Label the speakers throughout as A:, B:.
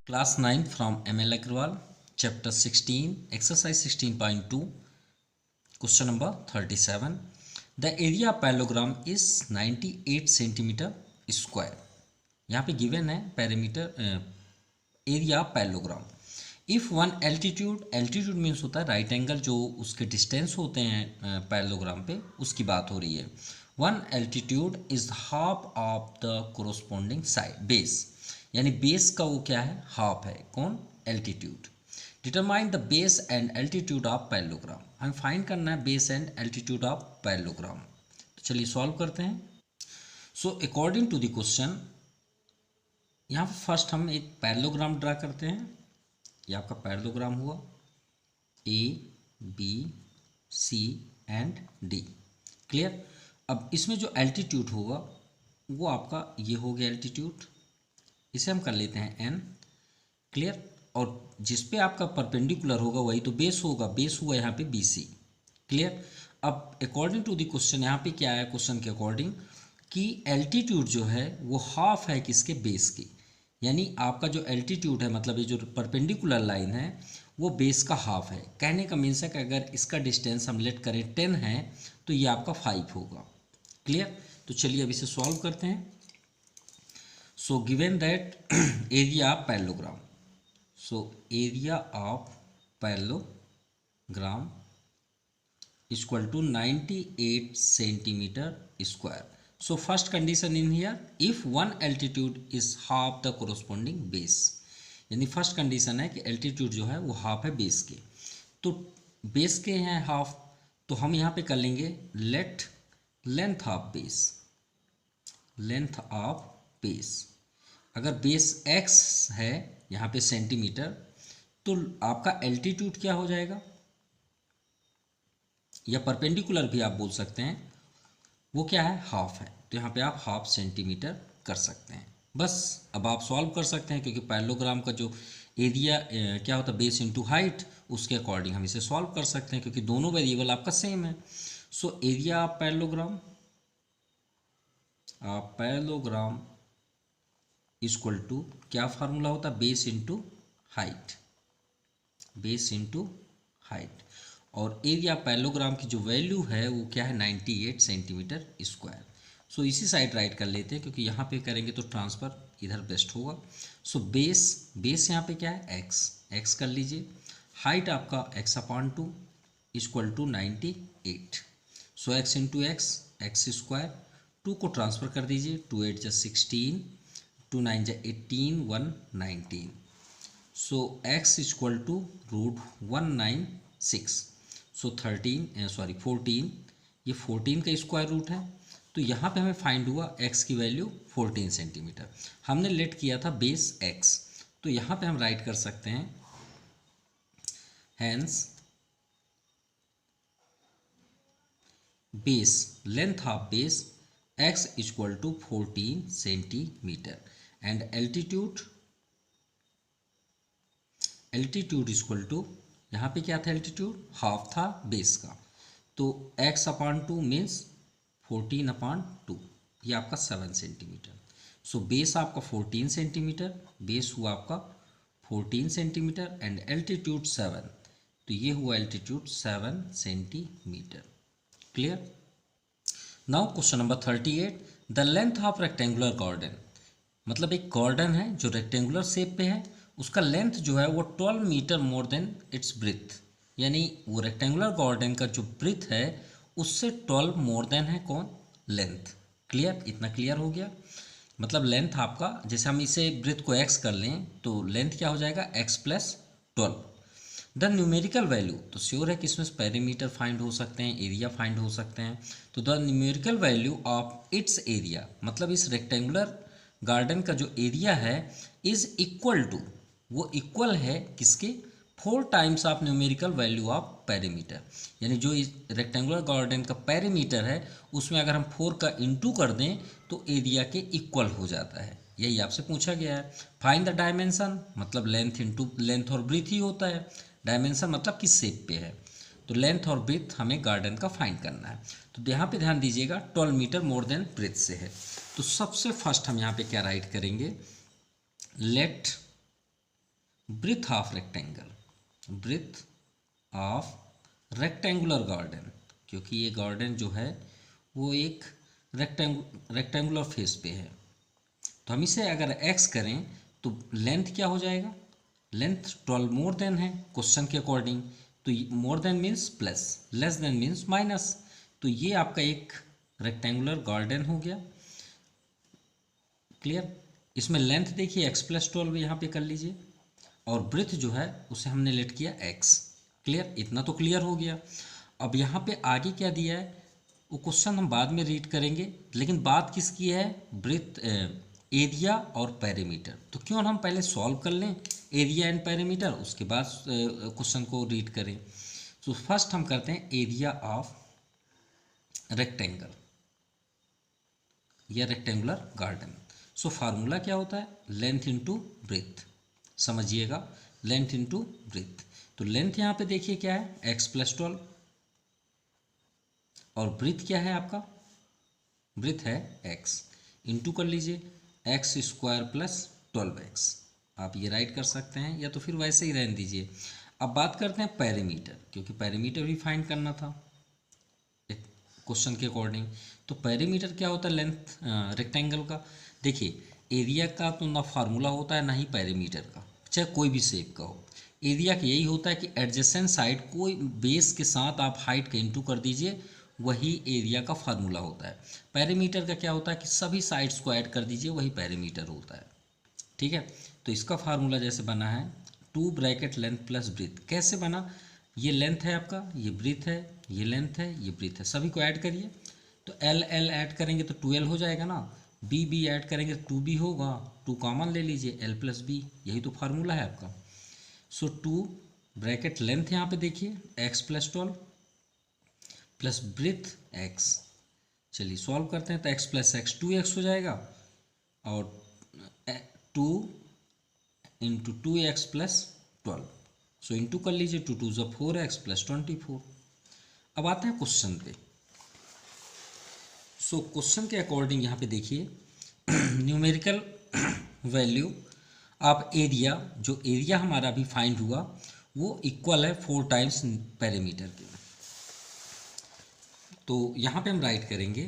A: Class 9 from ML Agrawal, Chapter 16, Exercise 16.2, Question number 37. The area of parallelogram is 98 centimeter square. यहाँ पे given है parameter area parallelogram. If one altitude means होता है right angle, जो उसके distance होते हैं पैरेललोग्राम पे, उसकी बात हो रही है. One altitude is half of the corresponding side base, यानी बेस का वो क्या है, हाफ है. कौन? Altitude. Determine the base and altitude of parallelogram. हमें फाइंड करना है base and altitude of parallelogram. तो चलिए सॉल्व करते हैं. So according to the question, यहाँ पर फर्स्ट हम एक पैरेललोग्राम ड्रा करते हैं. ये आपका पैरेललोग्राम हुआ A B C and D. Clear. अब इसमें जो एल्टीट्यूड होगा वो आपका ये हो गया एल्टीट्यूड, इसे हम कर लेते हैं एन. क्लियर. और जिस पे आपका परपेंडिकुलर होगा वही तो बेस होगा. बेस हुआ यहाँ पे बी सी. क्लियर. अब अकॉर्डिंग टू द क्वेश्चन यहाँ पे क्या है, क्वेश्चन के अकॉर्डिंग कि एल्टीट्यूड जो है वो हाफ है किसके, बेस की. यानी आपका जो एल्टीट्यूड है, मतलब ये जो परपेंडिकुलर लाइन है वो बेस का हाफ है. कहने का मीन्स है कि अगर इसका डिस्टेंस हम लेट करें 10 है तो ये आपका 5 होगा. क्लियर. तो चलिए अब इसे सॉल्व करते हैं. So given that area of parallelogram, so area of parallelogram equal to 98 centimetre square. So first condition in here, if one altitude is half the corresponding base, यानी फर्स्ट कंडीशन है कि altitude जो है वो half है base के. तो base के हैं हाफ, तो हम यहाँ पे कर लेंगे late length of base, length of base. अगर बेस x है यहाँ पे सेंटीमीटर, तो आपका एल्टीट्यूड क्या हो जाएगा, या परपेंडिकुलर भी आप बोल सकते हैं, वो क्या है, हाफ है. तो यहाँ पे आप हाफ सेंटीमीटर कर सकते हैं. बस अब आप सॉल्व कर सकते हैं, क्योंकि पैरेललोग्राम का जो एरिया क्या होता है, बेस इनटू हाइट, उसके अकॉर्डिंग हम इसे सॉल्व कर सकते हैं, क्योंकि दोनों वेरिएबल आपका सेम है. So area of parallelogram equal to क्या फार्मूला होता है, base into height, base into height. और एरिया पैरेललोग्राम की जो वैल्यू है वो क्या है, 98 सेंटीमीटर स्क्वायर. सो इसी साइड राइट कर लेते हैं, क्योंकि यहाँ पे करेंगे तो ट्रांसफ़र इधर बेस्ट होगा. सो बेस यहाँ पे क्या है, एक्स कर लीजिए. हाइट आपका x/2 equal to 98. So x into x square. 2 को ट्रांसफ़र कर दीजिए, 2 8 जा 16, 2 9 जा 18, 1 19. सो x इक्वल टू √196. सो 14, ये 14 का स्क्वायर रूट है. तो यहाँ पे हमें फाइंड हुआ x की वैल्यू 14 सेंटीमीटर. हमने लेट किया था बेस x, तो यहाँ पे हम राइट कर सकते हैं hence base, length of base x equal to 14 centimetre and altitude equal to, यहाँ पे क्या था, एल्टीट्यूड हाफ था बेस का. तो x/2 मीन्स 14/2, ये आपका 7 सेंटीमीटर. सो बेस आपका 14 सेंटीमीटर, बेस हुआ आपका 14 सेंटीमीटर एंड एल्टीट्यूड 7, तो ये हुआ altitude 7 centimetre. Clear. Now question number 38. The length of rectangular garden, मतलब एक गार्डन है जो रेक्टेंगुलर शेप पे है, उसका लेंथ जो है वो 12 metre more than its breadth. यानी वो रेक्टेंगुलर गार्डन का जो ब्रेथ है उससे 12 मोर देन है कौन, लेंथ. क्लियर. इतना क्लियर हो गया. मतलब लेंथ आपका, जैसे हम इसे ब्रेथ को x कर लें तो लेंथ क्या हो जाएगा, x + 12. द न्यूमेरिकल वैल्यू, तो श्योर है कि इसमें पेरीमीटर फाइंड हो सकते हैं, एरिया फाइंड हो सकते हैं. तो the numerical value of its area, मतलब इस रेक्टेंगुलर गार्डन का जो एरिया है इज इक्वल टू, वो इक्वल है किसके, 4 times of numerical value of perimeter. यानी जो इस रेक्टेंगुलर गार्डन का पेरीमीटर है उसमें अगर हम 4 का इंटू कर दें तो एरिया के इक्वल हो जाता है. यही आपसे पूछा गया है. फाइंड द डायमेंशन, मतलब लेंथ इंटू लेंथ और ब्रेथ ही होता है. डायमेंशन मतलब किस शेप पे है, तो लेंथ और ब्रेथ हमें गार्डन का फाइंड करना है. तो यहाँ पे ध्यान दीजिएगा 12 मीटर मोर देन ब्रेथ से है. तो सबसे फर्स्ट हम यहाँ पे क्या राइट करेंगे, let breadth of rectangle, breadth of rectangular garden, क्योंकि ये गार्डन जो है वो एक रेक्टेंगुलर फेस पे है। तो हम इसे अगर एक्स करें तो लेंथ क्या हो जाएगा, लेंथ 12 मोर देन है क्वेश्चन के अकॉर्डिंग, तो more than means plus, less than means minus. तो ये आपका एक रेक्टेंगुलर गार्डन हो गया। क्लियर। इसमें लेंथ देखिए एक्स प्लस 12 यहाँ पे कर लीजिए, और ब्रेथ जो है उसे हमने लेट किया एक्स। क्लियर, इतना तो क्लियर हो गया। अब यहाँ पे आगे क्या दिया है वो क्वेश्चन हम बाद में रीड करेंगे, लेकिन बात किसकी है, ब्रेथ, एरिया और पेरीमीटर। तो क्यों हम पहले सॉल्व कर लें एरिया एंड पेरीमीटर, उसके बाद क्वेश्चन को रीड करें। तो फर्स्ट हम करते हैं एरिया ऑफ रेक्टेंगल या रेक्टेंगुलर गार्डन। सो फार्मूला क्या होता है, लेंथ इनटू ब्रेथ, समझिएगा, लेंथ इनटू ब्रेथ। तो लेंथ यहाँ पे देखिए क्या है एक्स प्लस 12, और ब्रेथ क्या है आपका, ब्रेथ है एक्स, इनटू कर लीजिए एक्स स्क्वायर प्लस 12x। आप ये राइट कर सकते हैं या तो फिर वैसे ही रहने दीजिए। अब बात करते हैं पेरीमीटर, क्योंकि पेरीमीटर भी फाइंड करना था क्वेश्चन के अकॉर्डिंग। तो पेरीमीटर क्या होता है, लेंथ रेक्टेंगल का। देखिए एरिया का तो ना फार्मूला होता है ना ही पेरीमीटर का, चाहे कोई भी शेप का हो। एरिया का यही होता है कि एडजेसेंट साइड कोई बेस के साथ आप हाइट का इंटू कर दीजिए, वही एरिया का फार्मूला होता है। पेरीमीटर का क्या होता है कि सभी साइड्स को ऐड कर दीजिए, वही पेरीमीटर होता है। ठीक है, तो इसका फार्मूला जैसे बना है 2 ब्रैकेट लेंथ प्लस ब्रीथ। कैसे बना, ये लेंथ है आपका, ये ब्रीथ है, ये लेंथ है, ये ब्रीथ है, सभी को ऐड करिए। तो एल एल ऐड करेंगे तो 2L हो जाएगा ना, बी बी ऐड करेंगे तो 2B होगा, 2 कॉमन ले लीजिए L प्लस बी, यही तो फार्मूला है आपका। सो 2 ब्रैकेट लेंथ यहाँ पे देखिए x plus 12 plus breadth x. चलिए सॉल्व करते हैं, तो एक्स प्लस एक्स 2x हो जाएगा, और 2 into 2x plus 12। So into कर लीजिए, 2 2 ज़ा 4x प्लस 24। अब आते हैं क्वेश्चन पे। सो क्वेश्चन के अकॉर्डिंग यहाँ पे देखिए न्यूमेरिकल वैल्यू ऑफ एरिया, जो एरिया हमारा अभी फाइंड हुआ वो इक्वल है 4 टाइम्स पेरीमीटर के। तो यहाँ पे हम राइट करेंगे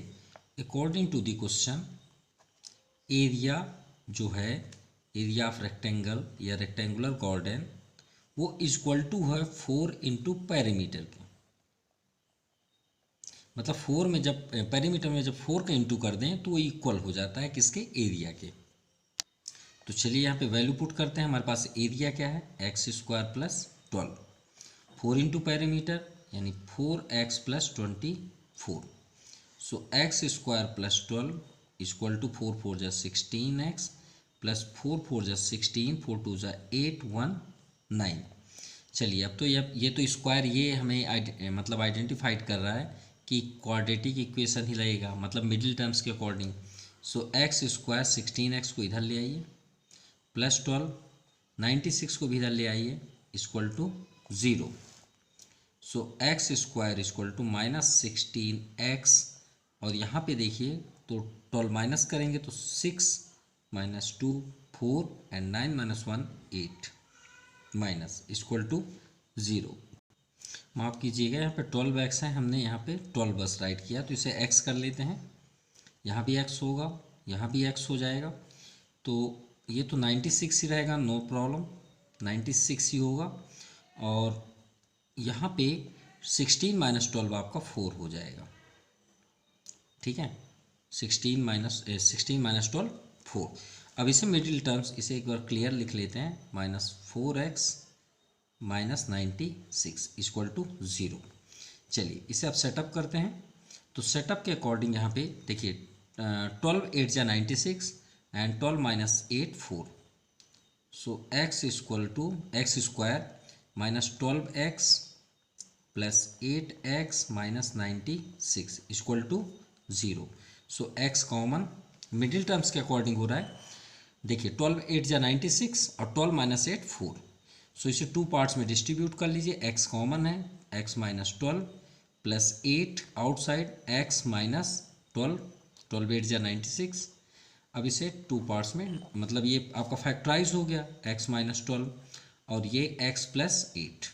A: according to the question, area जो है एरिया ऑफ रेक्टेंगल या रेक्टेंगुलर गार्डन वो इक्वल टू है 4 इंटू पेरीमीटर के। मतलब 4 में जब पेरीमीटर में जब 4 का इंटू कर दें तो वो इक्वल हो जाता है किसके, एरिया के। तो चलिए यहाँ पे वैल्यू पुट करते हैं। हमारे पास एरिया क्या है x square plus 12, 4 into perimeter यानी 4x plus 24। So x square plus 12 equal to 4 4 जा 16x प्लस 4 4 जा 16, 4 2 जा 8 1 9। चलिए अब तो ये तो स्क्वायर ये हमें मतलब आइडेंटिफाइड कर रहा है कि क्वाड्रेटिक इक्वेशन ही लगेगा, मतलब मिडिल टर्म्स के अकॉर्डिंग। सो एक्स स्क्वायर 16x को इधर ले आइए प्लस 12 96 को भी इधर ले आइए equal to 0। So x square equal to -16x, और यहाँ पे देखिए तो 12 माइनस करेंगे तो 6 minus 2 4 and 9 minus 1 8 minus equal to 0। माफ़ कीजिएगा यहाँ पे 12x है, हमने यहाँ पे 12 बस राइट किया, तो इसे x कर लेते हैं। यहाँ भी x होगा, यहाँ भी x हो जाएगा, तो ये तो 96 ही रहेगा, नो प्रॉब्लम, 96 ही होगा। और यहाँ पे 16 माइनस 12 आपका 4 हो जाएगा। ठीक है, 16 माइनस 12 4। अब इसे मिडिल टर्म्स इसे एक बार क्लियर लिख लेते हैं, -4x माइनस 96 इक्वल टू 0। चलिए इसे अब सेटअप करते हैं। तो सेटअप के अकॉर्डिंग यहाँ पे देखिए 12 8 जा 96 and 12 minus 8 4। So x equal to x square minus 12x plus 8x minus 96 equal to 0। So x common middle terms के अकॉर्डिंग हो रहा है। देखिए 12 8 जा 96 और 12 माइनस 8 4। सो इसे 2 पार्ट्स में डिस्ट्रीब्यूट कर लीजिए, x कॉमन है, x minus 12 plus 8 outside x minus 12, 12 8 जा 96। अब इसे 2 पार्ट्स में, मतलब ये आपका फैक्टराइज हो गया x माइनस 12, और ये x plus 8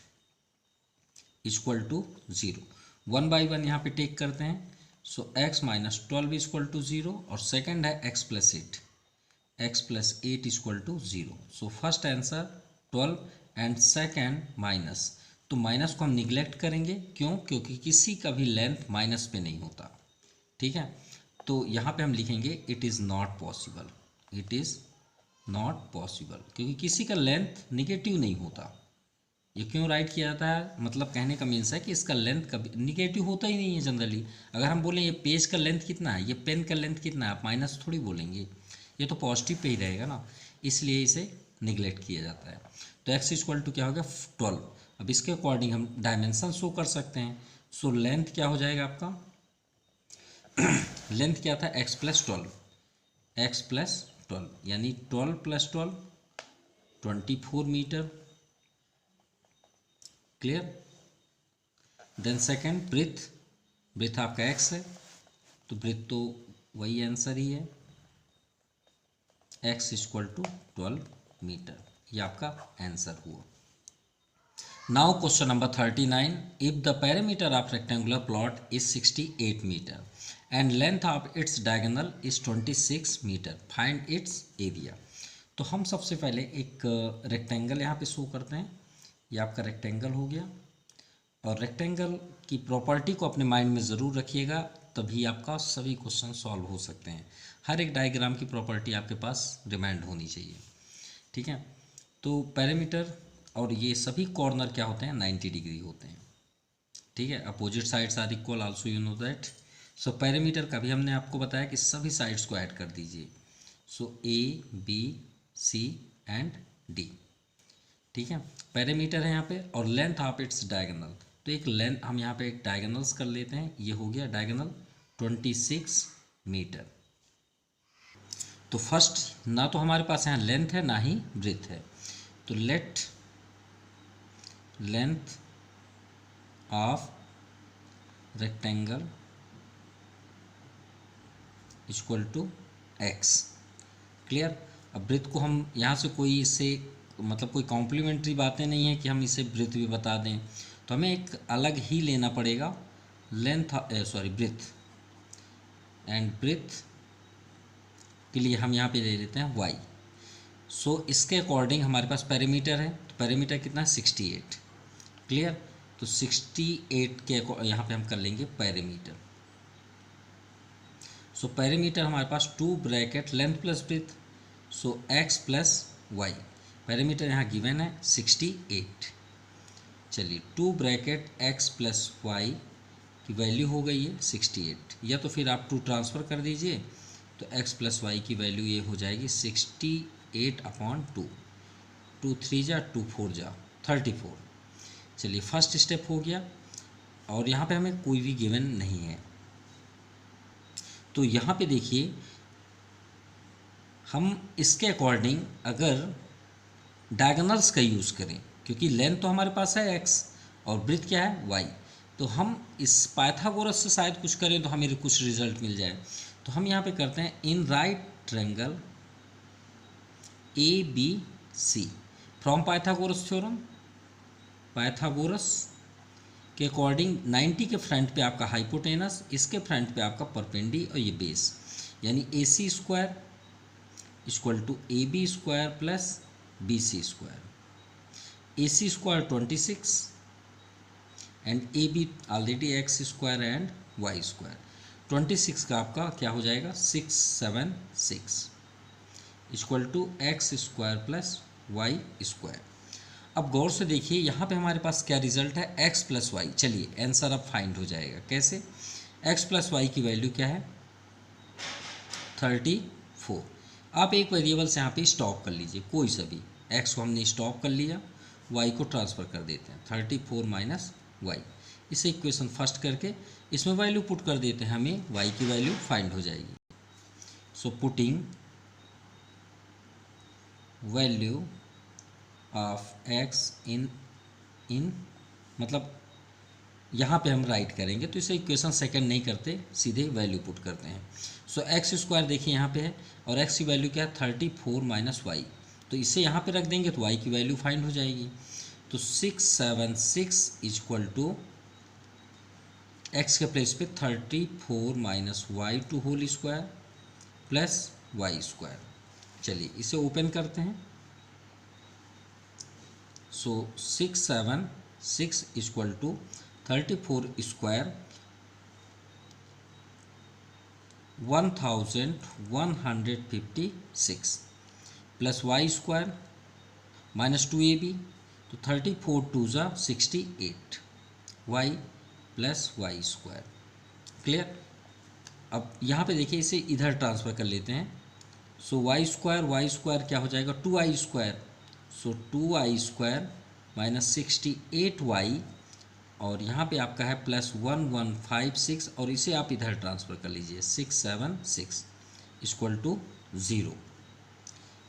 A: equal to 0। 1 by 1 यहाँ पे टेक करते हैं। So x minus 12 equal to 0 और सेकेंड है x plus 8 equal to 0। So first answer 12 and second minus. तो माइनस को हम निगलेक्ट करेंगे, क्यों? क्योंकि किसी का भी लेंथ माइनस पे नहीं होता, ठीक है। तो यहाँ पे हम लिखेंगे it is not possible, it is not possible, क्योंकि किसी का लेंथ निगेटिव नहीं होता। ये क्यों राइट किया जाता है? मतलब कहने का मीन्स है कि इसका लेंथ कभी निगेटिव होता ही नहीं है जनरली। अगर हम बोलें ये पेज का लेंथ कितना है, ये पेन का लेंथ कितना है, आप माइनस थोड़ी बोलेंगे, ये तो पॉजिटिव पे ही रहेगा ना, इसलिए इसे निगलेक्ट किया जाता है। तो x इक्वल टू क्या हो गया 12। अब इसके अकॉर्डिंग हम डायमेंशन शो कर सकते हैं। सो लेंथ क्या हो जाएगा आपका लेंथ क्या था x प्लस 12 यानी 12 plus 12 24 metre. Clear? Then second breadth आपका x है, तो ब्रेथ तो वही आंसर ही है, x इक्वल टू 12 मीटर। ये आपका आंसर हुआ। Now question number 39, if the parameter of rectangular plot is 68 metre and length of its diagonal is 26 metre, find its area. तो हम सबसे पहले एक रेक्टेंगल यहाँ पे शो करते हैं। ये आपका रेक्टेंगल हो गया, और रेक्टेंगल की प्रॉपर्टी को अपने माइंड में ज़रूर रखिएगा, तभी आपका सभी क्वेश्चन सॉल्व हो सकते हैं। हर एक डायग्राम की प्रॉपर्टी आपके पास रिमाइंड होनी चाहिए, ठीक है। तो पैरामीटर और ये सभी कॉर्नर क्या होते हैं 90 डिग्री होते हैं, ठीक है। Opposite sides are equal also, you know that. So parameter का भी हमने आपको बताया कि सभी साइड्स को ऐड कर दीजिए। सो A B C and D, ठीक है। पैरामीटर है यहाँ पे, और लेंथ ऑफ इट्स डायगोनल, तो एक लेंथ हम यहाँ पे एक डायगोनल्स कर लेते हैं। ये हो गया डायगोनल 26 मीटर। तो फर्स्ट ना तो हमारे पास यहाँ लेंथ है ना ही ब्रेथ है, तो let length of rectangle equal to x। Clear? अब ब्रेथ को हम यहाँ से कोई इससे मतलब कोई कॉम्प्लीमेंट्री बातें नहीं है कि हम इसे ब्रेथ भी बता दें, तो हमें एक अलग ही लेना पड़ेगा लेंथ ब्रेथ। एंड ब्रेथ के लिए हम यहाँ पे ले लेते हैं y। सो इसके अकॉर्डिंग हमारे पास पैरामीटर है, तो पैरामीटर कितना है 68। क्लियर? तो 68 के यहाँ पे हम कर लेंगे पैरामीटर। सो पैरामीटर हमारे पास 2 ब्रैकेट लेंथ प्लस ब्रेथ, सो x प्लस वाई। पैरामीटर यहाँ गिवन है 68। चलिए 2 ब्रैकेट x प्लस वाई की वैल्यू हो गई है 68, या तो फिर आप 2 ट्रांसफ़र कर दीजिए, तो x प्लस वाई की वैल्यू ये हो जाएगी 68/2। 2 3 जा 2 4 जा 34। चलिए फर्स्ट स्टेप हो गया, और यहाँ पे हमें कोई भी गिवन नहीं है। तो यहाँ पे देखिए हम इसके अकॉर्डिंग अगर डायगोनल्स का यूज़ करें, क्योंकि लेंथ तो हमारे पास है x और ब्रेथ क्या है y, तो हम इस पाइथागोरस से शायद कुछ करें तो हमें कुछ रिजल्ट मिल जाए। तो हम यहाँ पे करते हैं इन right triangle ABC from Pythagoras theorem. Pythagoras के अकॉर्डिंग 90 के फ्रंट पे आपका हाइपोटेनस, इसके फ्रंट पे आपका परपेंडी और ये बेस, यानी AC square equal to AB square plus BC square. AC square 26 and AB already x square and y square. 26 का आपका क्या हो जाएगा 676 equal to x square plus y square. अब गौर से देखिए यहाँ पे हमारे पास क्या रिजल्ट है x प्लस वाई। चलिए आंसर अब फाइंड हो जाएगा कैसे। x प्लस वाई की वैल्यू क्या है 34। आप एक वेरिएबल से यहाँ पे स्टॉप कर लीजिए, कोई सा भी। x को हमने स्टॉप कर लिया, y को ट्रांसफ़र कर देते हैं 34 माइनस वाई। इसे इक्वेशन फर्स्ट करके इसमें वैल्यू पुट कर देते हैं, हमें y की वैल्यू फाइंड हो जाएगी। So putting value of x इन मतलब यहाँ पे हम राइट करेंगे, तो इसे इक्वेशन सेकंड नहीं करते, सीधे वैल्यू पुट करते हैं। सो x स्क्वायर देखिए यहाँ पे है, और x की वैल्यू क्या है 34 माइनस वाई। तो इसे यहाँ पे रख देंगे तो y की वैल्यू फाइंड हो जाएगी। तो 676 इक्वल टू एक्स के प्लेस पे 34 minus y to whole square plus y square. चलिए इसे ओपन करते हैं। So 676 equal to 34 square 1156 plus y square minus 2ab, तो 34 टू ज़ा 68 y plus y square. Clear. अब यहाँ पे देखिए इसे इधर ट्रांसफ़र कर लेते हैं। सो वाई स्क्वायर क्या हो जाएगा 2i स्क्वायर। सो 2i स्क्वायर माइनस 68y और यहाँ पे आपका है प्लस 1156 और इसे आप इधर ट्रांसफ़र कर लीजिए 676 इक्वल टू 0।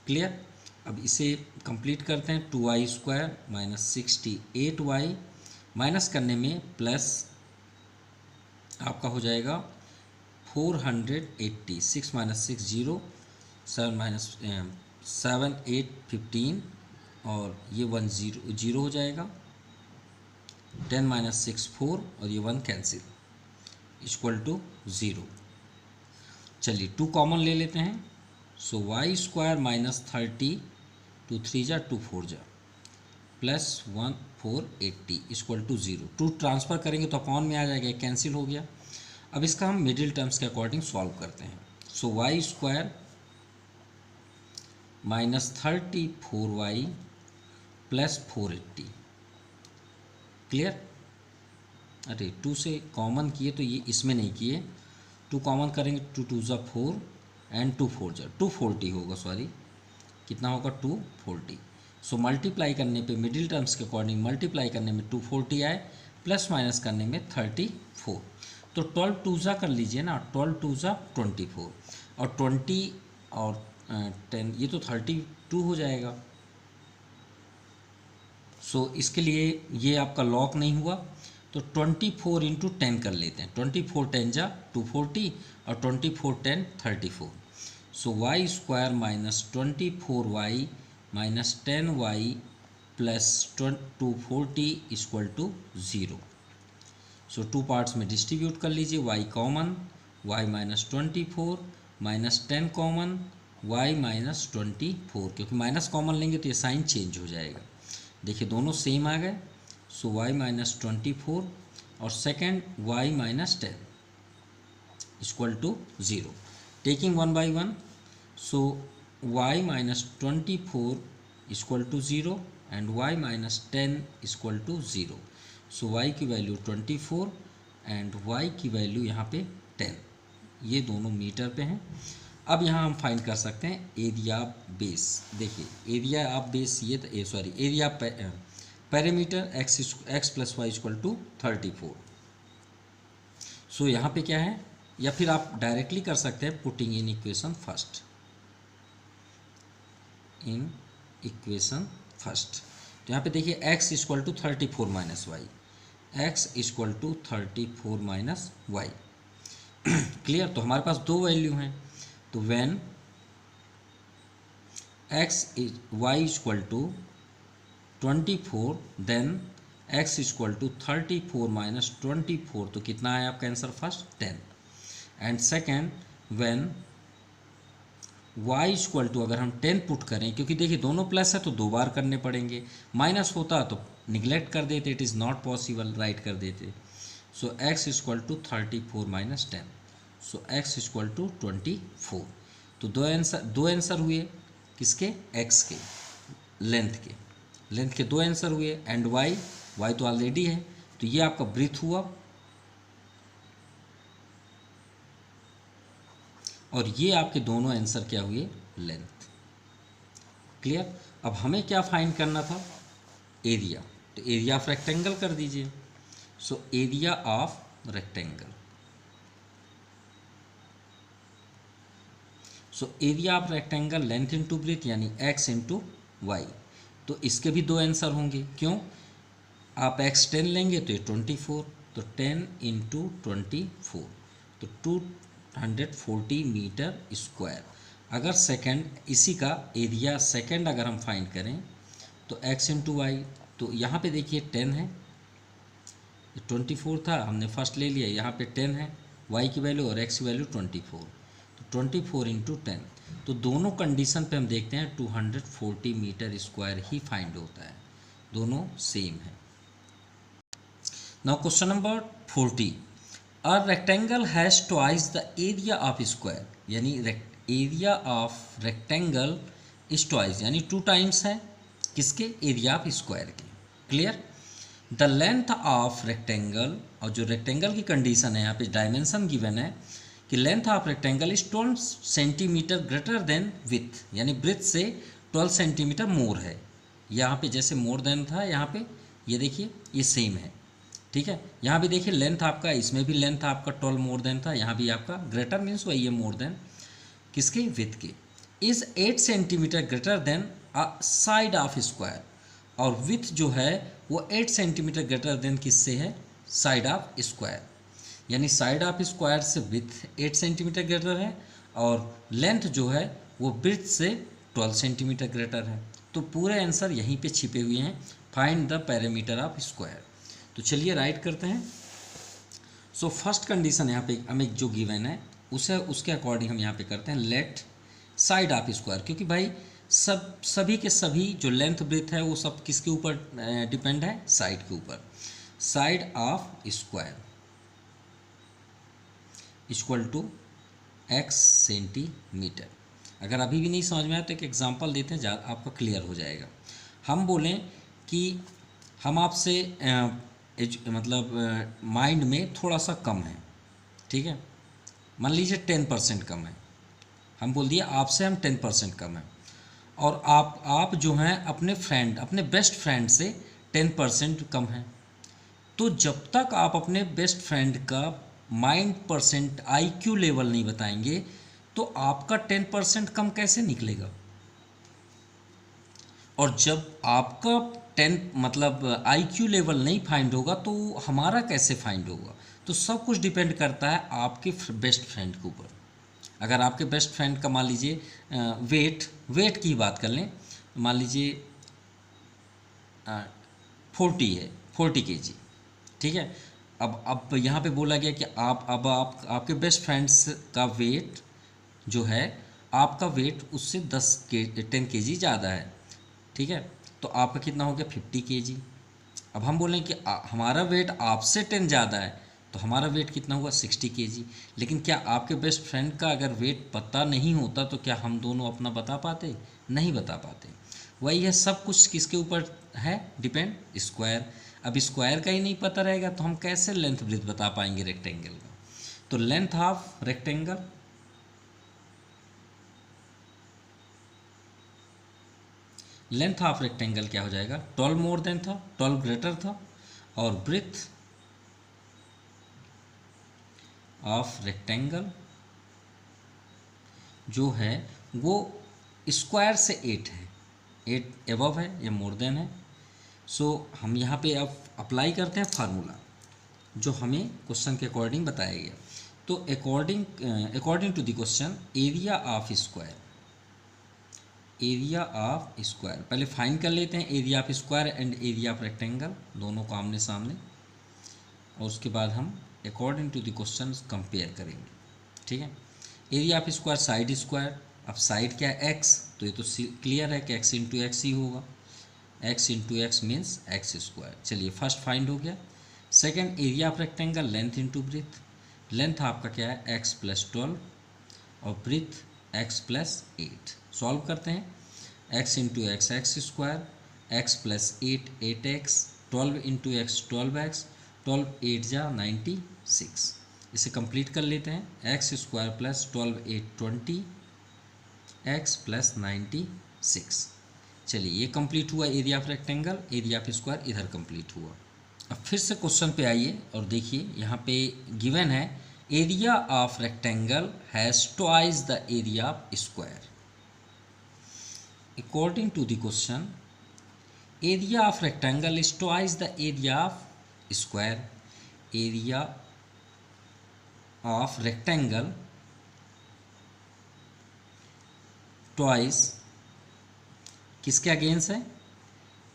A: क्लियर। अब इसे कंप्लीट करते हैं। 2i square minus 68y minus करने में प्लस आपका हो जाएगा 480, 6 माइनस 6 0, 7 माइनस 7 8 15 और ये 1 0 हो जाएगा। 10 माइनस 6 4 और ये 1 कैंसिल इक्वल टू 0। चलिए 2 कॉमन ले लेते हैं। सो वाई स्क्वायर माइनस 30 2 3 जा 2 4 जा प्लस 1480 इक्वल टू 0। 2 ट्रांसफ़र करेंगे तो अपॉन में आ जाएगा, कैंसिल हो गया। अब इसका हम मिडिल टर्म्स के अकॉर्डिंग सॉल्व करते हैं। So Y square minus 34y plus 480। Clear. अरे 2 से कॉमन किए तो ये इसमें नहीं किए, 2 कॉमन करेंगे 2 2 ज़ा 4 एंड 2 4 जा 240 होगा, सॉरी कितना होगा 240। सो मल्टीप्लाई करने पे मिडिल टर्म्स के अकॉर्डिंग मल्टीप्लाई करने में 240 आए, प्लस माइनस करने में 34। तो 12 2 ज़ा कर लीजिए ना, 12 2 ज़ा 24 और 20 और 10 ये तो 32 हो जाएगा। सो इसके लिए ये आपका लॉक नहीं हुआ, तो 24 इंटू 10 कर लेते हैं। 24 10 जा 240 और 24 10 34। So Y square minus 24y minus 10y plus 240 equal to 0। So 2 parts में डिस्ट्रीब्यूट कर लीजिए। y common, y minus 24 minus 10 common, y minus 24, क्योंकि माइनस कॉमन लेंगे तो ये साइन चेंज हो जाएगा। देखिए दोनों सेम आ गए। सो y माइनस 24 और second y minus 10 equal to 0। Taking 1 by 1, so y minus 24 equal to 0 and y minus 10 equal to 0। So y की वैल्यू 24 एंड y की वैल्यू यहाँ पे 10, ये दोनों मीटर पे हैं। अब यहाँ हम फाइंड कर सकते हैं एरिया बेस। देखिए एरिया ऑफ बेस ये area parameter x plus y equal to 34। So यहाँ पे क्या है, या फिर आप डायरेक्टली कर सकते हैं putting in equation first, in equation first. तो यहाँ पे देखिए x equal to 34 minus y, x equal to 34 minus y. Clear. तो हमारे पास दो वैल्यू हैं, तो when y equal to 24 then x equal to 34 minus 24, तो कितना है आपका answer first 10। And second when y equal to, अगर हम 10 पुट करें, क्योंकि देखिए दोनों प्लस है तो 2 बार करने पड़ेंगे, माइनस होता तो निगलेक्ट कर देते, it is not possible, write कर देते। So x equal to 34 minus 10, so x equal to 24। तो दो आंसर हुए किसके, x के, लेंथ के 2 आंसर हुए। एंड y तो ऑलरेडी है, तो ये आपका ब्रीथ हुआ और ये आपके दोनों आंसर क्या हुए, लेंथ। क्लियर। अब हमें क्या फाइंड करना था, एरिया। तो एरिया ऑफ रेक्टेंगल कर दीजिए। So area of rectangle, so area of rectangle length into breadth यानी x इंटू वाई। तो इसके भी 2 आंसर होंगे, क्यों, आप x 10 लेंगे तो ये 24, तो 10 इंटू 24, तो 240 मीटर स्क्वायर। अगर सेकंड इसी का एरिया सेकंड अगर हम फाइंड करें तो x इंटू वाई, तो यहाँ पे देखिए 10 है, 24 था हमने फर्स्ट ले लिया, यहाँ पे 10 है y की वैल्यू और x की वैल्यू 24, तो 24 इंटू 10, तो दोनों कंडीशन पे हम देखते हैं 240 मीटर स्क्वायर ही फाइंड होता है, दोनों सेम है। Now question number 40, a rectangle has twice the area of square, यानी area of rectangle is twice, यानी 2 टाइम्स है किसके, एरिया ऑफ स्क्वायर के। Clear. The length of rectangle, और जो रेक्टेंगल की कंडीशन है यहाँ पे डायमेंशन गिवन है कि length of rectangle is 12 centimetre greater then with, यानी ब्रेथ से 12 सेंटीमीटर मोर है। यहाँ पे जैसे मोर देन था, यहाँ पे ये देखिए ये सेम है, ठीक है। यहाँ भी देखिए लेंथ आपका, इसमें भी लेंथ आपका 12 मोर देन था, यहाँ भी आपका ग्रेटर मीन्स वही है मोर देन किसके, विथ के। Is 8 centimetre greater then a side of square, और विथ जो है वो 8 सेंटीमीटर ग्रेटर देन किससे है, साइड ऑफ स्क्वायर, यानी साइड ऑफ स्क्वायर से विथ 8 सेंटीमीटर ग्रेटर है और लेंथ जो है वो ब्रेथ से 12 सेंटीमीटर ग्रेटर है। तो पूरे आंसर यहीं पे छिपे हुए हैं, find the parameter of square. तो चलिए राइट करते हैं। सो फर्स्ट कंडीशन यहाँ पे हमें जो गिवन है उसे उसके अकॉर्डिंग हम यहाँ पे करते हैं लेट साइड ऑफ स्क्वायर, क्योंकि भाई सभी के सभी जो लेंथ ब्रेथ है वो सब किसके ऊपर डिपेंड है, साइड के ऊपर। Side of square equal to x centimetre. अगर अभी भी नहीं समझ में आया तो एक एग्जांपल देते हैं, आपका क्लियर हो जाएगा। हम बोलें कि हम आपसे मतलब माइंड में थोड़ा सा कम है, ठीक है, मान लीजिए 10% कम है, हम बोल दिए आपसे हम 10% कम है, और आप जो हैं अपने फ्रेंड, अपने बेस्ट फ्रेंड से 10% कम है। तो जब तक आप अपने बेस्ट फ्रेंड का माइंड परसेंट IQ लेवल नहीं बताएंगे तो आपका 10% कम कैसे निकलेगा। और जब आपका 10 मतलब IQ लेवल नहीं फाइंड होगा तो हमारा कैसे फाइंड होगा। तो सब कुछ डिपेंड करता है आपके बेस्ट फ्रेंड के ऊपर। अगर आपके बेस्ट फ्रेंड का मान लीजिए वेट की बात कर लें, मान लीजिए 40 है, 40 kg, ठीक है। अब यहाँ पे बोला गया कि आप आपके बेस्ट फ्रेंड्स का वेट जो है, आपका वेट उससे 10 kg ज़्यादा है, ठीक है, तो आपका कितना हो गया 50 kg। अब हम बोलें कि हमारा वेट आपसे 10 ज़्यादा है तो हमारा वेट कितना हुआ 60 kg। लेकिन क्या आपके बेस्ट फ्रेंड का अगर वेट पता नहीं होता तो क्या हम दोनों अपना बता पाते, नहीं बता पाते। वही है, सब कुछ किसके ऊपर है डिपेंड, स्क्वायर। अब स्क्वायर का ही नहीं पता रहेगा तो हम कैसे लेंथ ब्रेथ बता पाएंगे रेक्टेंगल का। तो लेंथ ऑफ रेक्टेंगल क्या हो जाएगा, 12 मोर देन था, 12 ग्रेटर था, और ब्रेथ ऑफ रेक्टेंगल जो है वो स्क्वायर से 8 है, 8 एबव है या मोर देन है। सो हम यहाँ पे अब अप्लाई करते हैं फार्मूला जो हमें क्वेश्चन के अकॉर्डिंग बताया गया। तो according to the question area of square, पहले फाइंड कर लेते हैं area of square and area of rectangle, दोनों को आमने सामने, और उसके बाद हम according to the question compare करेंगे, ठीक है। Area of square side square, अब साइड क्या है x, तो ये तो क्लियर है कि x इंटू एक्स ही होगा, x into x means x square. चलिए फर्स्ट फाइंड हो गया। Second area of rectangle length into breath, length आपका क्या है x प्लस 12 और ब्रेथ x प्लस 8। सॉल्व करते हैं, x into x x square, x plus 8 8x, 12 into x 12x, 12 8 जा 96। इसे कंप्लीट कर लेते हैं, x square plus 12 8 20, x plus 96। चलिए ये कंप्लीट हुआ area of rectangle, area of square इधर कंप्लीट हुआ। अब फिर से क्वेश्चन पे आइए और देखिए यहाँ पे गिवन है area of rectangle has twice the area of square. According to the question area of rectangle is twice the area of square. Area of rectangle twice किसके अगेंस्ट है,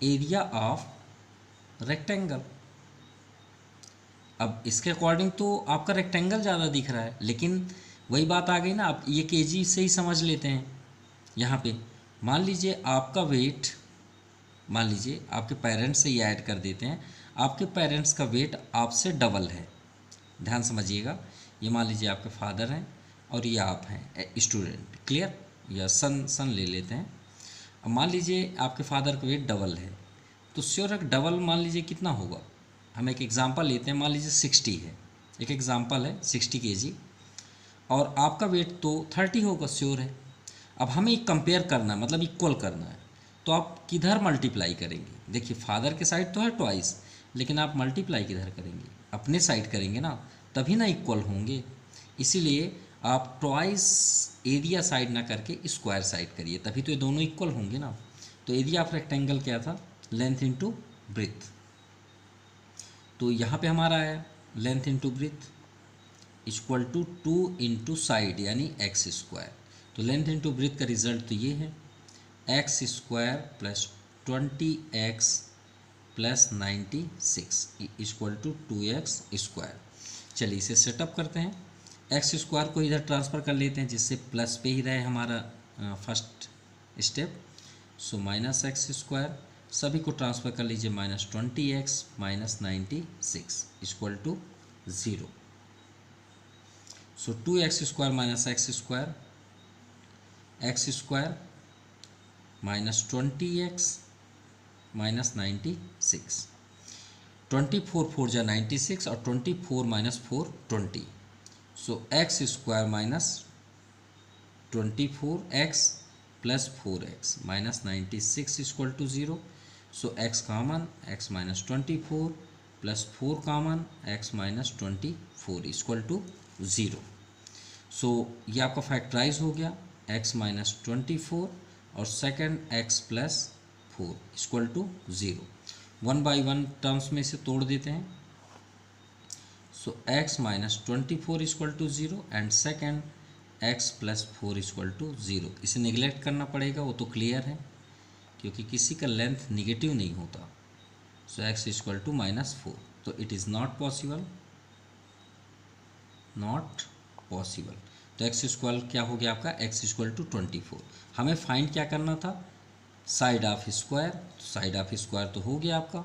A: एरिया ऑफ रेक्टेंगल। अब इसके according तो आपका rectangle ज़्यादा दिख रहा है, लेकिन वही बात आ गई ना, आप ये केजी से ही समझ लेते हैं। यहाँ पे मान लीजिए आपका वेट, मान लीजिए आपके पेरेंट्स से ही ऐड कर देते हैं, आपके पेरेंट्स का वेट आपसे डबल है। ध्यान समझिएगा, ये मान लीजिए आपके फादर हैं और ये आप हैं स्टूडेंट, क्लियर, या सन ले लेते हैं। अब मान लीजिए आपके फादर का वेट डबल है, तो श्योर डबल मान लीजिए कितना होगा। हम एक एग्जांपल लेते हैं, मान लीजिए 60 है, एक एग्जांपल है 60 kg, और आपका वेट तो 30 होगा, श्योर है। अब हमें कंपेयर करना है, मतलब इक्वल करना है, तो आप किधर मल्टीप्लाई करेंगे। देखिए फादर के साइड तो है ट्वाइस, लेकिन आप मल्टीप्लाई किधर करेंगे, अपने साइड करेंगे ना, तभी ना इक्वल होंगे। इसीलिए आप ट्वाइस एरिया साइड ना करके स्क्वायर साइड करिए, तभी तो ये दोनों इक्वल होंगे ना। तो एरिया ऑफ रेक्टेंगल क्या था, लेंथ इंटू ब्रेथ। तो यहाँ पे हमारा आया length into breadth equal to 2 into side यानी एक्स स्क्वायर। तो लेंथ इंटू ब्रेथ का रिजल्ट तो ये है x square plus 20x plus 96 equal to 2x square. चलिए इसे सेटअप करते हैं। एक्स स्क्वायर को इधर ट्रांसफ़र कर लेते हैं, जिससे प्लस पे ही रहे हमारा first step. So minus x square, सभी को ट्रांसफ़र कर लीजिए, minus 20x minus 96 equal to 0। So 2x square minus x square, x square minus 20x minus 96, 24 4 जा 96 और 24 minus 4 20। So x square minus 24x plus 4x minus 96 equal to 0। So x common, x minus 24 plus 4 common, x minus 24 equal to 0। सो ये आपका factorize हो गया, x minus 24 और second x plus 4 equal to 0। 1 by 1 terms में से तोड़ देते हैं। So x minus 24 equal to 0 and second x plus 4 equal to 0। इसे निगलेक्ट करना पड़ेगा, वो तो क्लियर है, क्योंकि किसी का लेंथ निगेटिव नहीं होता। सो x इक्वल टू माइनस 4, तो it is not possible, not possible. तो एक्स स्क्वायर क्या हो गया आपका, x इक्वल टू 24। हमें फाइंड क्या करना था, side of square. Side of square तो हो गया आपका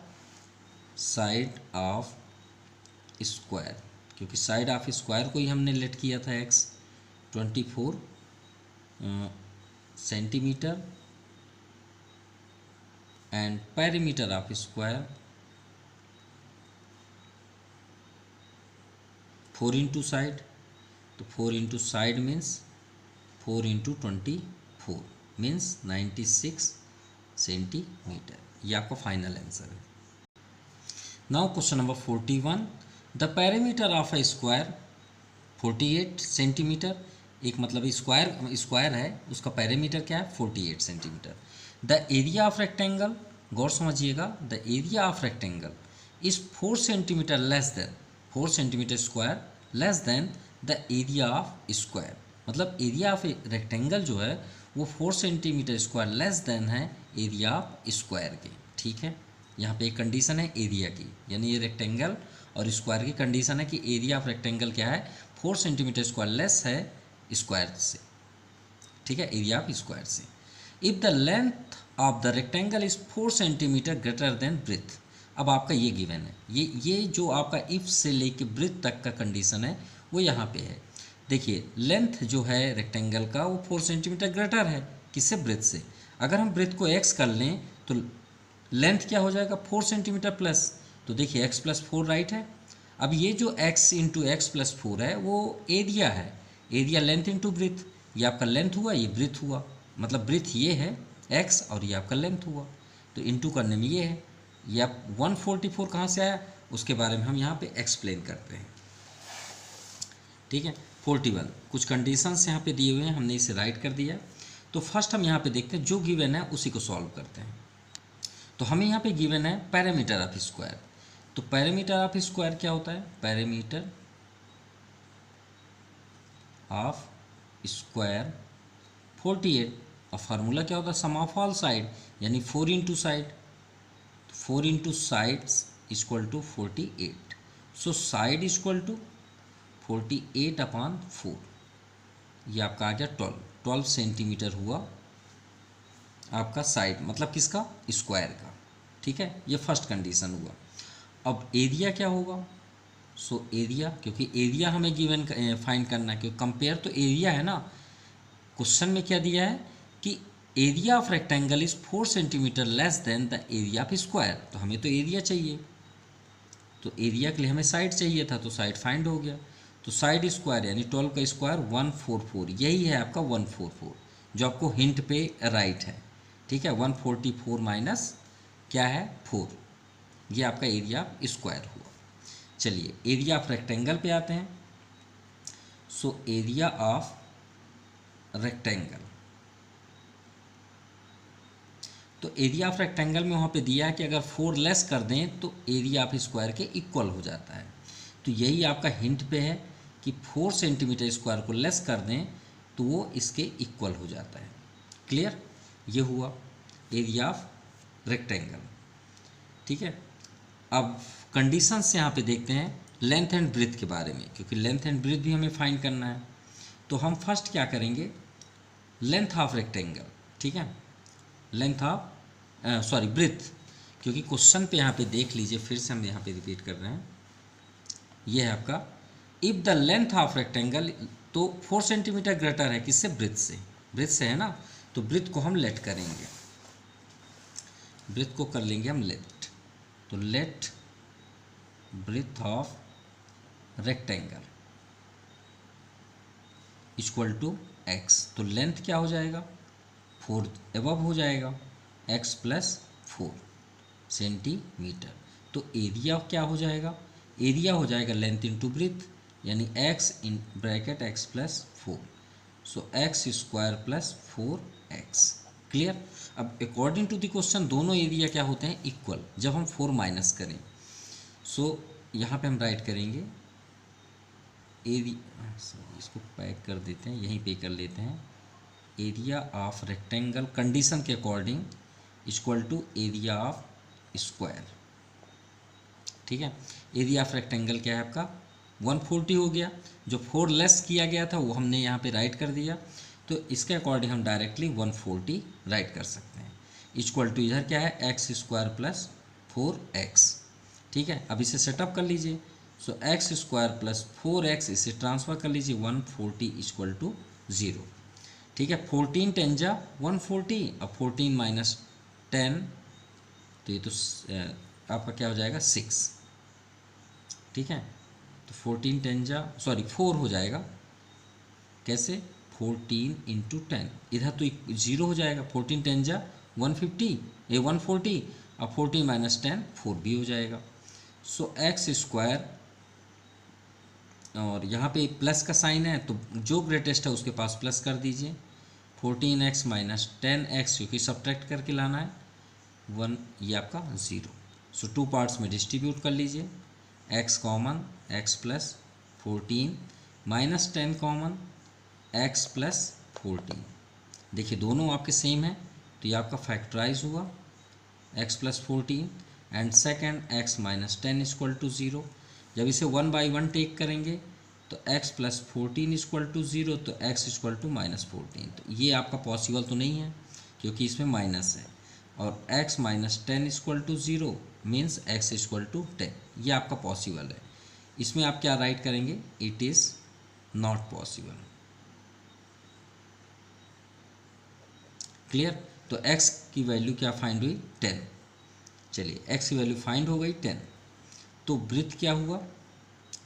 A: साइड ऑफ स्क्वायर, क्योंकि साइड ऑफ स्क्वायर को ही हमने लेट किया था x 24 centimetre and perimeter of square 4 into side. तो 4 into side means 4 into 24 means 96 centimetre. ये आपका फाइनल आंसर है। Now question number 41, the perimeter of a square 48 centimetre. एक मतलब स्क्वायर है, उसका पेरीमीटर क्या है 48 centimetre. The area of rectangle, गौर समझिएगा, the area of rectangle is 4 centimetre less than 4 centimetre square less than the area of square. मतलब area of rectangle जो है वो 4 सेंटीमीटर स्क्वायर लेस देन है एरिया ऑफ स्क्वायर के। ठीक है, यहाँ पे एक कंडीशन है एरिया की, यानी ये रेक्टेंगल और स्क्वायर की कंडीशन है कि एरिया ऑफ रेक्टेंगल क्या है 4 सेंटीमीटर स्क्वायर लेस है स्क्वायर से। ठीक है, एरिया ऑफ स्क्वायर से। If the length of the rectangle is 4 centimetre greater than breadth. अब आपका ये गिवन है, ये जो आपका इफ से लेके ब्रेथ तक का कंडीशन है वो यहाँ पे है। देखिए लेंथ जो है रेक्टेंगल का वो 4 सेंटीमीटर ग्रेटर है, किससे, ब्रेथ से। अगर हम ब्रेथ को x कर लें तो लेंथ क्या हो जाएगा 4 सेंटीमीटर प्लस, तो देखिए x प्लस 4 राइट है। अब ये जो x इंटू एक्स प्लस 4 है वो एरिया है, एरिया लेंथ इंटू ब्रेथ, ये आपका लेंथ हुआ, ये ब्रेथ हुआ, मतलब ब्रेथ ये है x और ये आपका लेंथ हुआ, तो इंटू करने में ये है। ये आप 144 कहाँ से आया उसके बारे में हम यहाँ पे एक्सप्लेन करते हैं। ठीक है, 41 कुछ कंडीशंस यहाँ पे दिए हुए हैं, हमने इसे राइट कर दिया। तो फर्स्ट हम यहाँ पे देखते हैं जो गिवन है उसी को सॉल्व करते हैं। तो हमें यहाँ पे गिवन है पैरामीटर ऑफ स्क्वायर। तो पैरामीटर ऑफ स्क्वायर क्या होता है, पैरामीटर ऑफ स्क्वायर 48 और फार्मूला क्या होता है, सम ऑफ ऑल साइड, यानी 4 into side, 4 into sides equal to 48। So side equal to 48/4, ये आपका आ गया 12 सेंटीमीटर हुआ आपका साइड, मतलब किसका, स्क्वायर का। ठीक है, ये फर्स्ट कंडीशन हुआ। अब एरिया क्या होगा, सो एरिया, क्योंकि एरिया हमें गिवन फाइंड करना है, क्योंकि कंपेयर तो एरिया है ना। क्वेश्चन में क्या दिया है कि area of rectangle is 4 centimetre less than the area of square, तो हमें तो एरिया चाहिए, तो एरिया के लिए हमें साइड चाहिए था, तो साइड फाइंड हो गया। तो साइड स्क्वायर यानी 12 का स्क्वायर 144, यही है आपका 144 जो आपको हिंट पे राइट है। ठीक है, 144 माइनस क्या है 4, ये आपका एरिया स्क्वायर हुआ। चलिए एरिया ऑफ रेक्टेंगल पे आते हैं। सो एरिया ऑफ रेक्टेंगल, तो एरिया ऑफ रेक्टेंगल में वहाँ पे दिया है कि अगर 4 लेस कर दें तो एरिया ऑफ स्क्वायर के इक्वल हो जाता है। तो यही आपका हिंट पे है कि 4 सेंटीमीटर स्क्वायर को लेस कर दें तो वो इसके इक्वल हो जाता है। क्लियर, ये हुआ एरिया ऑफ रेक्टेंगल। ठीक है, अब कंडीशंस यहाँ पे देखते हैं लेंथ एंड ब्रेथ के बारे में, क्योंकि लेंथ एंड ब्रेथ भी हमें फाइंड करना है। तो हम फर्स्ट क्या करेंगे, लेंथ ऑफ रेक्टेंगल। ठीक है, लेंथ ऑफ ब्रेथ, क्योंकि क्वेश्चन पे यहाँ पे देख लीजिए, फिर से हम यहाँ पे रिपीट कर रहे हैं। ये है आपका if the length of rectangle, तो 4 सेंटीमीटर ग्रेटर है किससे, ब्रेथ से, ब्रेथ से है ना, तो ब्रेथ को हम लेट करेंगे, ब्रेथ को कर लेंगे हम लेट। तो let breadth of rectangle equal to x, तो लेंथ क्या हो जाएगा 4 एबव हो जाएगा, x प्लस 4 सेंटीमीटर। तो एरिया क्या हो जाएगा, एरिया हो जाएगा लेंथ इंटू ब्रेथ, यानी x in bracket x plus 4, so x square plus 4x। Clear. अब अकॉर्डिंग टू द क्वेश्चन दोनों एरिया क्या होते हैं, इक्वल, जब हम 4 माइनस करें। सो यहाँ पे हम राइट करेंगे एरिया, इसको पैक कर देते हैं, यहीं पे कर लेते हैं, एरिया ऑफ रेक्टेंगल कंडीशन के according equal to area of square. ठीक है, एरिया ऑफ रेक्टेंगल क्या है आपका 140 हो गया, जो 4 लेस किया गया था वो हमने यहाँ पे राइट कर दिया, तो इसके अकॉर्डिंग हम डायरेक्टली 140 राइट कर सकते हैं। इक्वल टू इधर क्या है एक्स स्क्वायर प्लस 4x। ठीक है, अब इसे सेटअप कर लीजिए। सो एक्स स्क्वायर प्लस 4x, इसे ट्रांसफ़र कर लीजिए, 140 इक्वल टू 0। ठीक है, 14 10 जा 140, अब 14 माइनस 10, तो ये तो आपका क्या हो जाएगा 6। ठीक है, तो 14 10 जा 4 हो जाएगा, कैसे 14 इंटू 10, इधर तो 0 हो जाएगा, 14 10 जा 150 ये 140, अब 14 माइनस 10 4 भी हो जाएगा। सो एक्स स्क्वायर, और यहाँ पे प्लस का साइन है तो जो ग्रेटेस्ट है उसके पास प्लस कर दीजिए, 14x माइनस 10x, क्योंकि सब्ट्रैक्ट करके लाना है 1, ये आपका 0। सो 2 पार्ट्स में डिस्ट्रीब्यूट कर लीजिए, x common x plus 14 minus 10 common x plus 14। देखिए दोनों आपके सेम है, तो ये आपका फैक्टराइज हुआ x plus 14 and second x minus 10 equal to 0। जब इसे 1 बाई 1 टेक करेंगे तो x प्लस 14 इक्वल टू 0, तो x इक्वल टू माइनस 14, तो ये आपका पॉसिबल तो नहीं है क्योंकि इसमें माइनस है, और x minus 10 equal to 0 means x equal to 10, ये आपका पॉसिबल है। इसमें आप क्या राइट करेंगे, it is not possible. Clear, तो x की वैल्यू क्या फाइंड हुई 10। चलिए x की वैल्यू फाइंड हो गई 10, तो ब्रेथ क्या हुआ,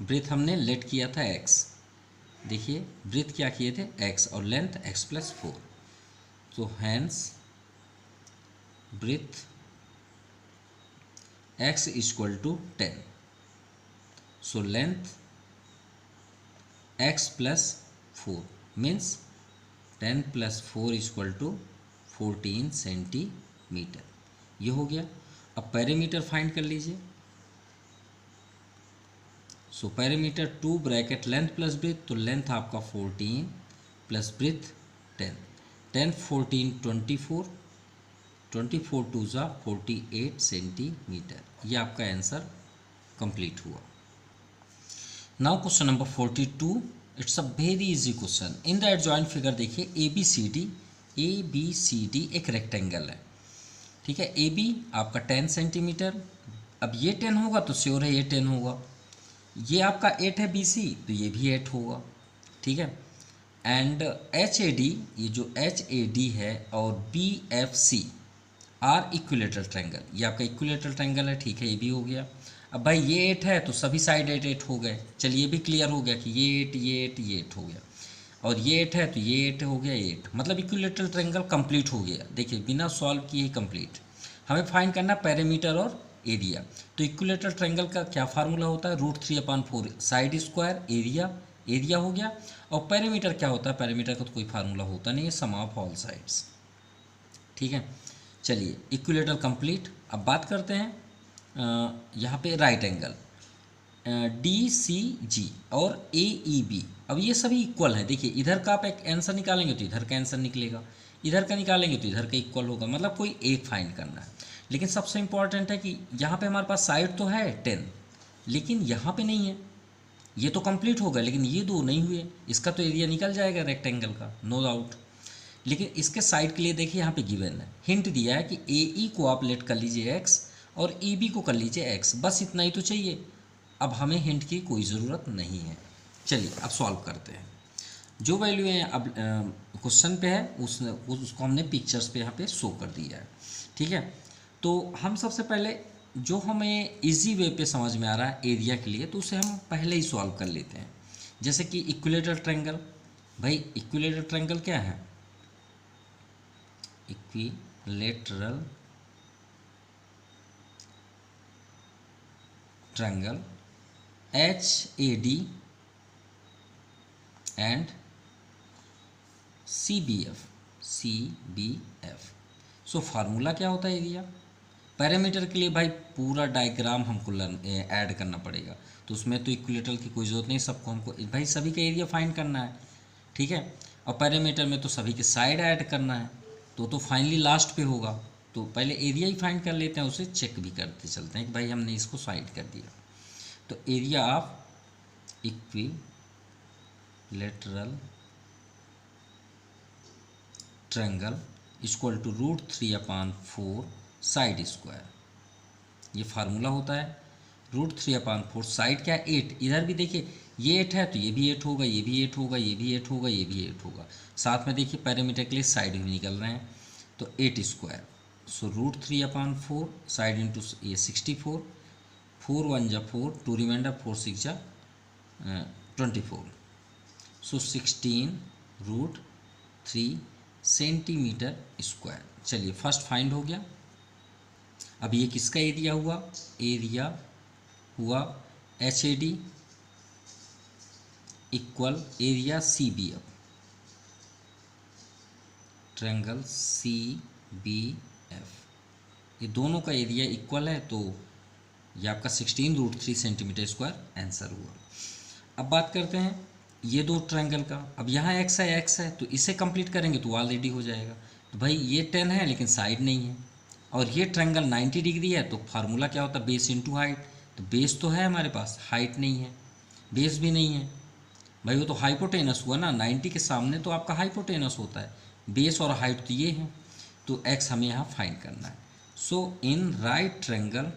A: ब्रेथ हमने लेट किया था x, देखिए ब्रेथ क्या किए थे x और लेंथ x प्लस 4, तो hence breadth x equal to 10, so length x plus 4 means 10 plus 4 equal to 14 centimetre, ये हो गया। अब पैरामीटर फाइंड कर लीजिए। So parameter 2 bracket length plus breadth, तो लेंथ आपका 14 प्लस ब्रेथ 10, 10 14 24, 24 टू ज़ा 48 सेंटीमीटर। ये आपका आंसर कंप्लीट हुआ। Now question number 42, it's a very easy question. In the adjoint figure देखिए ए बी सी डी एक रेक्टेंगल है, ठीक है। ए बी आपका 10 सेंटीमीटर, अब ये 10 होगा तो श्योर है ये 10 होगा। ये आपका 8 है बी सी, तो ये भी 8 होगा, ठीक है। एंड एच ए डी, ये जो एच ए डी है और B F C are equilateral triangle, ये आपका इक्विलेटरल ट्रायंगल है, ठीक है। ये भी हो गया। अब भाई ये 8 है तो सभी साइड 8 8 हो गए। चलिए ये भी क्लियर हो गया कि ये 8 ये 8 ये 8 हो गया, और ये 8 है तो ये 8 हो गया, 8 मतलब इक्विलेटरल ट्रायंगल कंप्लीट हो गया। देखिए बिना सॉल्व किए ही कंप्लीट। हमें फाइंड करना पैरामीटर और एरिया। तो इक्विलेटरल ट्रायंगल का क्या फार्मूला होता है, √3/4 साइड स्क्वायर एरिया हो गया। और पैरामीटर क्या होता है, पैरामीटर का तो कोई फार्मूला होता नहीं है, सम ऑफ ऑल साइड्स, ठीक है। चलिए इक्विलेटरल कंप्लीट। अब बात करते हैं यहाँ पे राइट एंगल डी सी जी और ए ई बी। अब ये सभी इक्वल है। देखिए इधर का आप एक आंसर निकालेंगे तो इधर का आंसर निकलेगा, इधर का निकालेंगे तो इधर का इक्वल होगा, मतलब कोई एक फाइंड करना है। लेकिन सबसे इंपॉर्टेंट है कि यहाँ पे हमारे पास साइड तो है 10, लेकिन यहाँ पे नहीं है। ये तो कंप्लीट हो गया, लेकिन ये दो नहीं हुए। इसका तो एरिया निकल जाएगा रेक्टेंगल का, नो डाउट। लेकिन इसके साइड के लिए देखिए यहाँ पे गिवन है, हिंट दिया है कि ए ई को आप लेट कर लीजिए x और ए बी को कर लीजिए x, बस इतना ही तो चाहिए। अब हमें हिंट की कोई ज़रूरत नहीं है। चलिए अब सॉल्व करते हैं। जो वैल्यू है अब क्वेश्चन पे है उसको हमने पिक्चर्स पे यहाँ पे शो कर दिया है, ठीक है। तो हम सबसे पहले जो हमें इजी वे पे समझ में आ रहा है एरिया के लिए, तो उसे हम पहले ही सॉल्व कर लेते हैं। जैसे कि इक्विलेटरल ट्रायंगल, भाई इक्विलेटरल ट्रायंगल क्या है, equilateral triangle H A D and C B F. So formula क्या होता है एरिया। पैरामीटर के लिए भाई पूरा डायग्राम हमको ऐड करना पड़ेगा, तो उसमें तो इक्विलेटरल की कोई ज़रूरत नहीं, सबको हमको भाई सभी का एरिया फाइंड करना है, ठीक है। और पैरामीटर में तो सभी के साइड ऐड करना है, तो फाइनली लास्ट पे होगा। तो पहले एरिया ही फाइंड कर लेते हैं, उसे चेक भी करते चलते हैं कि भाई हमने इसको साइड कर दिया। तो area of equilateral triangle equal to √3/4 side square. ये फार्मूला होता है। √3/4 साइड क्या है 8, इधर भी देखिए ये 8 है तो ये भी 8 होगा, ये भी 8 होगा, ये भी 8 होगा, ये भी 8 होगा। साथ में देखिए पैरामीटर के लिए साइड भी निकल रहे हैं, तो 8 स्क्वायर। सो √3/4 साइड इंटू ये 64, 4 1 जा 4, 2 रिमाइंडर 4 6 जा 24। So 16√3 centimetre square. चलिए फर्स्ट फाइंड हो गया। अब ये किसका एरिया हुआ, एरिया हुआ H A D equal area C B F, triangle C B F. ये दोनों का एरिया इक्वल है, तो ये आपका 16√3 सेंटीमीटर स्क्वायर आंसर हुआ। अब बात करते हैं ये दो ट्रायंगल का। अब यहाँ x है तो इसे कंप्लीट करेंगे तो ऑलरेडी हो जाएगा। तो भाई ये 10 है लेकिन साइड नहीं है, और ये ट्रायंगल 90 डिग्री है, तो फार्मूला क्या होता है, बेस इंटू हाइट। तो बेस तो है हमारे पास, हाइट नहीं है, बेस भी नहीं है। भाई वो तो हाइपोटेनस हुआ ना, 90 के सामने तो आपका हाइपोटेनस होता है। बेस और हाइट तो ये है, तो x हमें यहाँ फाइंड करना है। So in right triangle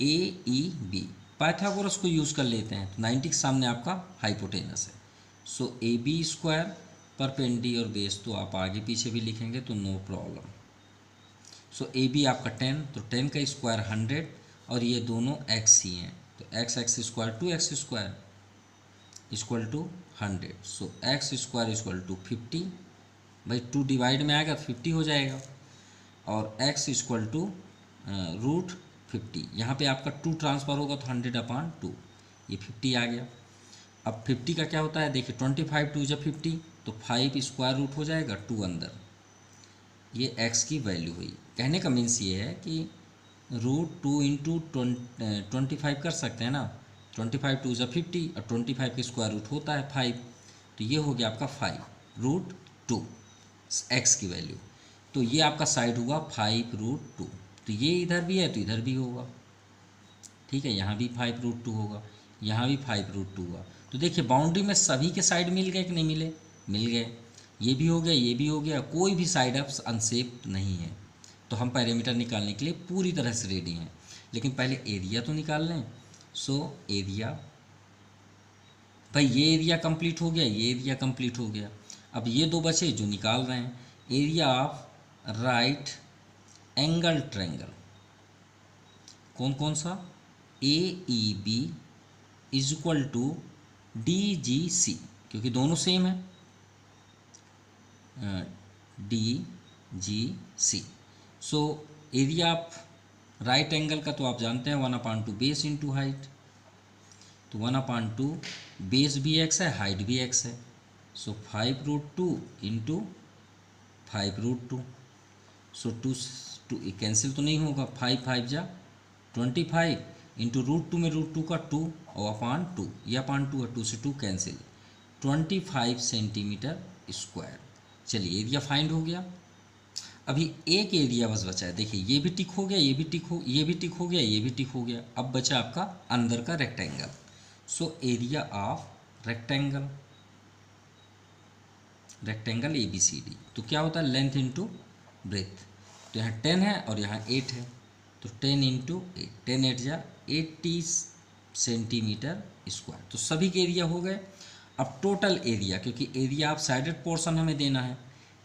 A: A E B, Pythagoras को यूज़ कर लेते हैं, तो 90 के सामने आपका हाइपोटेनस है। सो ए बी स्क्वायर परपेंडी और बेस तो आप आगे पीछे भी लिखेंगे तो no problem. So A B आपका 10, तो 10 का स्क्वायर 100, और ये दोनों x ही हैं, तो x square 2x square equal to 100। So x square equal to 50, भाई 2 डिवाइड में आएगा तो 50 हो जाएगा, और x इक्वल टू √50। यहाँ पे आपका 2 ट्रांसफ़र होगा तो 100/2, ये 50 आ गया। अब 50 का क्या होता है, देखिए 25 2 जब 50, तो 5 स्क्वायर रूट हो जाएगा, 2 अंदर, ये x की वैल्यू हुई। कहने का मीन्स ये है कि √2 इंटू 25 कर सकते हैं ना, 25 2 जब 50, और 25 का स्क्वायर रूट होता है 5, तो ये हो गया आपका 5 √50। 2 x की वैल्यू। तो ये आपका साइड हुआ 5√2। तो ये इधर भी है तो इधर भी होगा, ठीक है, यहाँ भी 5√2 होगा, यहाँ भी 5√2 हुआ। तो देखिए बाउंड्री में सभी के साइड मिल गए कि नहीं मिले, मिल गए। ये भी हो गया, ये भी हो गया, कोई भी साइड अब अनसेप नहीं है। तो हम पैरामीटर निकालने के लिए पूरी तरह से रेडी हैं। लेकिन पहले एरिया तो निकाल लें। सो एरिया, भाई ये एरिया कंप्लीट हो गया, ये एरिया कंप्लीट हो गया। अब ये दो बचे जो निकाल रहे हैं। Area of right angle triangle कौन कौन सा, AEB is equal to DGC, क्योंकि दोनों सेम है, DGC। So area of right angle का तो आप जानते हैं 1/2 बेस इंटू हाइट। तो 1/2 बेस भी x है, हाइट भी x है। सो 5√2 इंटू 5√2। सो टू कैंसिल तो नहीं होगा, 5 5 जा 25 इंटू √2 में √2 का 2 और /2, ये /2 है, 2 से 2 कैंसिल, 25 सेंटीमीटर स्क्वायर। चलिए एरिया फाइंड हो गया। अभी एक एरिया बस बचा है, देखिए ये भी टिक हो गया, ये भी टिक हो, ये भी टिक हो गया, ये भी टिक हो गया। अब बचा आपका अंदर का rectangle. So area of rectangle, rectangle ABCD, तो क्या होता है, लेंथ इंटू ब्रेथ। तो यहाँ 10 है और यहाँ 8 है, तो 10 इंटू 8, 10 8 जा 80 सेंटीमीटर स्क्वायर। तो सभी के एरिया हो गए। अब टोटल एरिया, क्योंकि एरिया ऑफ साइडेड पोर्शन हमें देना है,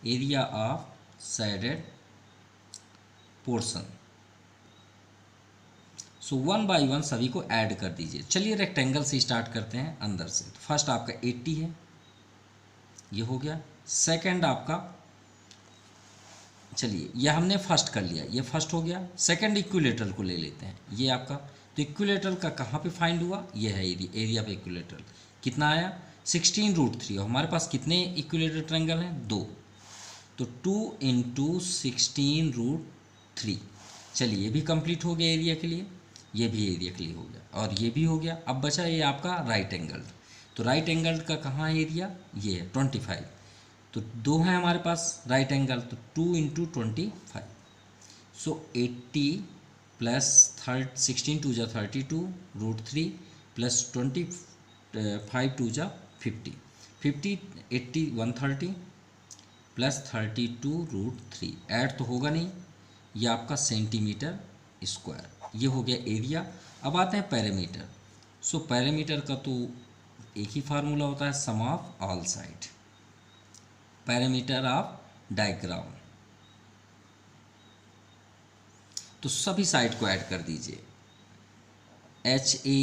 A: area of shaded portion. So 1 by 1 सभी को ऐड कर दीजिए। चलिए रेक्टेंगल से स्टार्ट करते हैं अंदर से। तो फर्स्ट आपका 80 है, ये हो गया। सेकंड आपका, चलिए यह हमने फर्स्ट कर लिया, ये फर्स्ट हो गया। सेकंड इक्विलेटरल को ले लेते हैं, ये आपका। तो इक्विलेटरल का कहाँ पे फाइंड हुआ, ये है एरिया पे इक्विलेटरल। कितना आया, 16√3। और हमारे पास कितने इक्विलेटरल ट्रायंगल हैं, 2। तो 2 इंटू 16√3। चलिए ये भी कंप्लीट हो गया एरिया के लिए, ये भी एरिया के लिए हो गया, और ये भी हो गया। अब बचा ये आपका राइट एंगल। तो राइट एंगल का कहाँ है एरिया, ये है 25। तो 2 है हमारे पास राइट एंगल, तो 2 इंटू 25। सो 80 प्लस 16 2 जा 32 √3 प्लस 25 2 जा 50, 80 130 प्लस 32√3। ऐड तो होगा नहीं, ये आपका सेंटीमीटर स्क्वायर। ये हो गया एरिया। अब आते हैं पैरामीटर। सो पैरामीटर का तो एक ही फार्मूला होता है, sum of all side. Parameter of diagram, तो सभी साइड को ऐड कर दीजिए, HA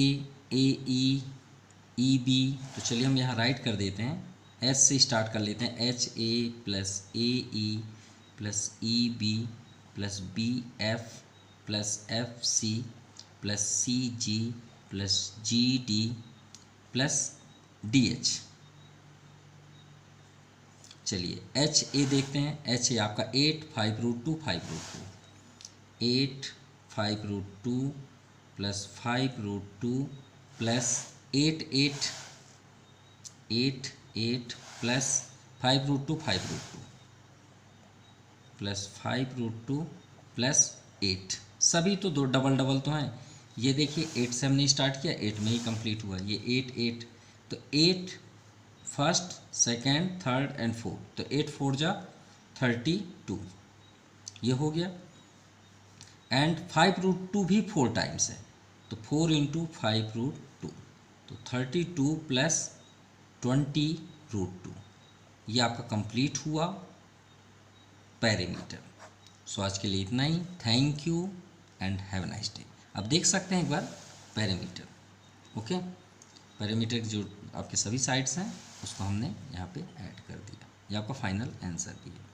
A: AE EB। तो चलिए हम यहाँ राइट कर देते हैं, S से स्टार्ट कर लेते हैं, HA plus AE plus EB plus BF plus FC plus CG plus GD plus DH। चलिए HA देखते हैं, HA आपका 8 5√2 5√2, 8 5√2 plus 5√2 plus 8 8 8 8 plus 5√2 5√2 plus 5√2 plus 8। सभी तो दो डबल डबल तो हैं। ये देखिए 8 से हमने स्टार्ट किया, 8 में ही कंप्लीट हुआ, ये 8 8। तो 8 first second third and fourth, तो 8 4 जा 32, ये हो गया। एंड 5√2 भी 4 टाइम्स है, तो 4 इंटू 5√2, तो 32 प्लस 20√2, ये आपका कंप्लीट हुआ पैरामीटर। सो आज के लिए इतना ही। Thank you and have a nice day. अब देख सकते हैं एक बार पैरामीटर, ओके। पैरामीटर की जो आपके सभी साइड्स हैं उसको हमने यहाँ पे ऐड कर दिया, ये आपका फाइनल आंसर भी है।